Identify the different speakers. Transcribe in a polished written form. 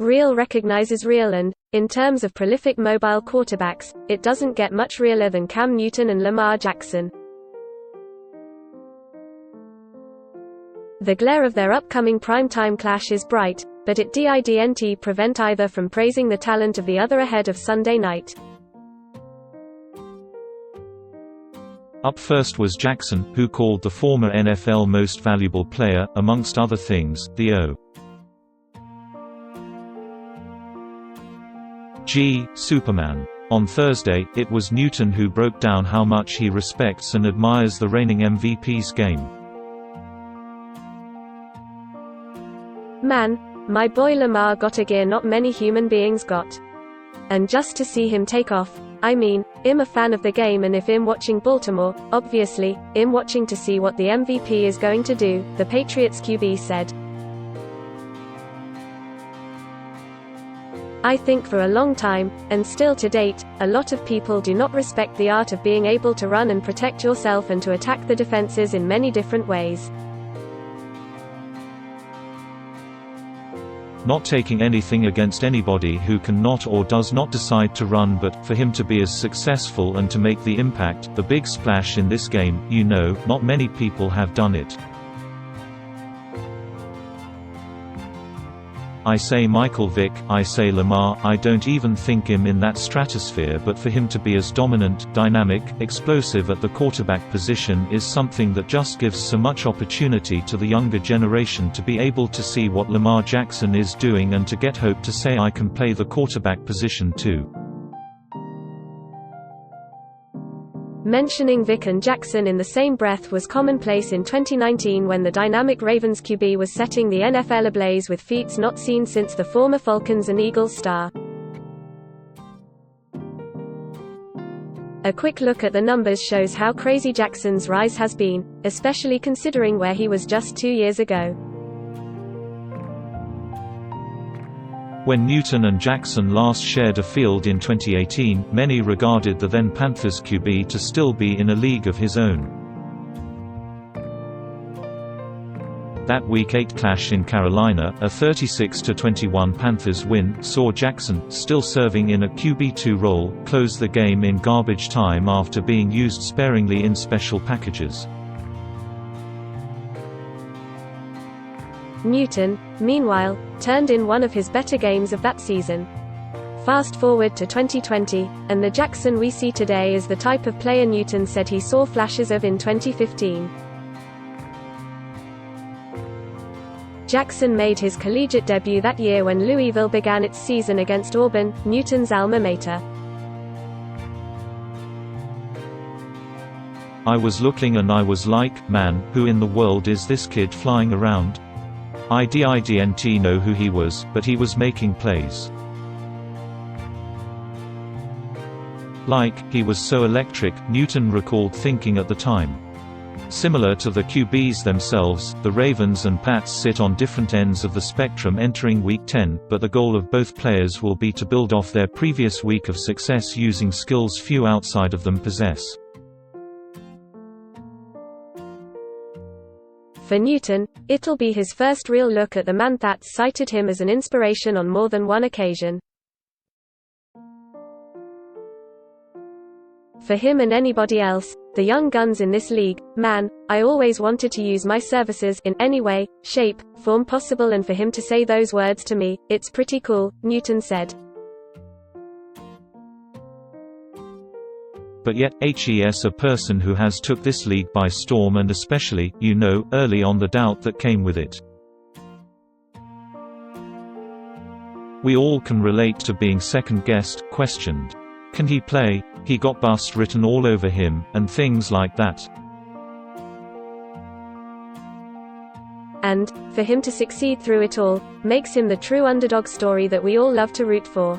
Speaker 1: Real recognizes real and, in terms of prolific mobile quarterbacks, it doesn't get much realer than Cam Newton and Lamar Jackson. The glare of their upcoming primetime clash is bright, but it didn't prevent either from praising the talent of the other ahead of Sunday night.
Speaker 2: Up first was Jackson, who called the former NFL Most Valuable Player, amongst other things, the OG Superman. On Thursday, it was Newton who broke down how much he respects and admires the reigning MVP's game.
Speaker 1: "Man, my boy Lamar got a gear not many human beings got. And just to see him take off, I mean, I'm a fan of the game, and if I'm watching Baltimore, obviously, I'm watching to see what the MVP is going to do," the Patriots QB said. "I think for a long time, and still to date, a lot of people do not respect the art of being able to run and protect yourself and to attack the defenses in many different ways.
Speaker 2: Not taking anything against anybody who cannot or does not decide to run, but for him to be as successful and to make the impact, the big splash in this game, not many people have done it. I say Michael Vick, I say Lamar, I don't even think him in that stratosphere, but for him to be as dominant, dynamic, explosive at the quarterback position is something that just gives so much opportunity to the younger generation to be able to see what Lamar Jackson is doing and to get hope to say I can play the quarterback position too."
Speaker 1: Mentioning Vick and Jackson in the same breath was commonplace in 2019 when the dynamic Ravens QB was setting the NFL ablaze with feats not seen since the former Falcons and Eagles star. A quick look at the numbers shows how crazy Jackson's rise has been, especially considering where he was just 2 years ago.
Speaker 2: When Newton and Jackson last shared a field in 2018, many regarded the then Panthers QB to still be in a league of his own. That Week 8 clash in Carolina, a 36-21 Panthers win, saw Jackson, still serving in a QB2 role, close the game in garbage time after being used sparingly in special packages.
Speaker 1: Newton, meanwhile, turned in one of his better games of that season. Fast forward to 2020, and the Jackson we see today is the type of player Newton said he saw flashes of in 2015. Jackson made his collegiate debut that year when Louisville began its season against Auburn, Newton's alma mater.
Speaker 2: "I was looking and I was like, man, who in the world is this kid flying around? I didn't know who he was, but he was making plays. Like, he was so electric," Newton recalled thinking at the time. Similar to the QBs themselves, the Ravens and Pats sit on different ends of the spectrum entering Week 10, but the goal of both players will be to build off their previous week of success using skills few outside of them possess.
Speaker 1: For Newton, it'll be his first real look at the man that's cited him as an inspiration on more than one occasion. For him and anybody else, the young guns in this league, "Man, I always wanted to use my services in any way, shape, form possible, and for him to say those words to me, it's pretty cool," Newton said.
Speaker 2: But yet, he's a person who has took this league by storm, and especially, early on the doubt that came with it. We all can relate to being second-guessed, questioned. Can he play? He got bust written all over him, and things like that.
Speaker 1: And, for him to succeed through it all, makes him the true underdog story that we all love to root for.